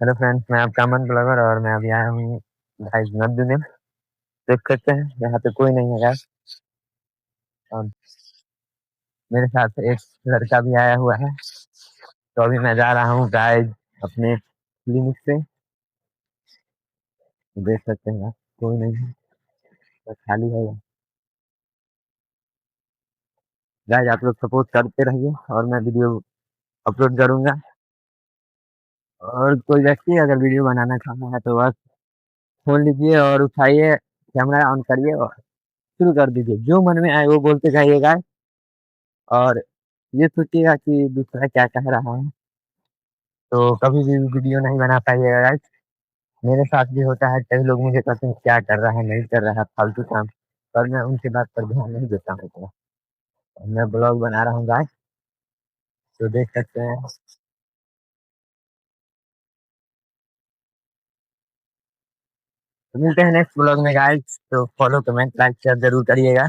Hello friends, मैं आपका अमन blogger और मैं अभी आया हूँ गाइस नदी में। देख सकते हैं यहाँ पे कोई नहीं है गाइस। और मेरे साथ एक लड़का भी आया हुआ है। तो अभी मैं जा रहा हूँ गाइस अपने क्लिनिक से। देख सकते हैं कोई नहीं है, तो खाली है गाइस। आप लोग सपोर्ट करते रहिए और मैं वीडियो अपलोड करूंगा। और कोई व्यक्ति अगर वीडियो बनाना चाहता है तो बस फोन लीजिए और उठाइए, कैमरा ऑन करिए और शुरू कर दीजिए। जो मन में आए वो बोलते जाइए गाइस। और ये सोचिएगा कि दूसरा क्या कह रहा है, तो कभी भी वीडियो नहीं बना पाइएगा गाइस। मेरे साथ भी होता है, कई लोग मुझे कहते हैं क्या कर रहा है, नहीं कर रहा है, फालतू काम। पर मैं उनकी बात पर ध्यान नहीं देता हूँ। तो मैं ब्लॉग बना रहा हूँ गाइस, तो देख सकते हैं। तो मिलते हैं नेक्स्ट ब्लॉग में गाइस। तो फॉलो कमेंट लाइक शेयर जरूर करिएगा।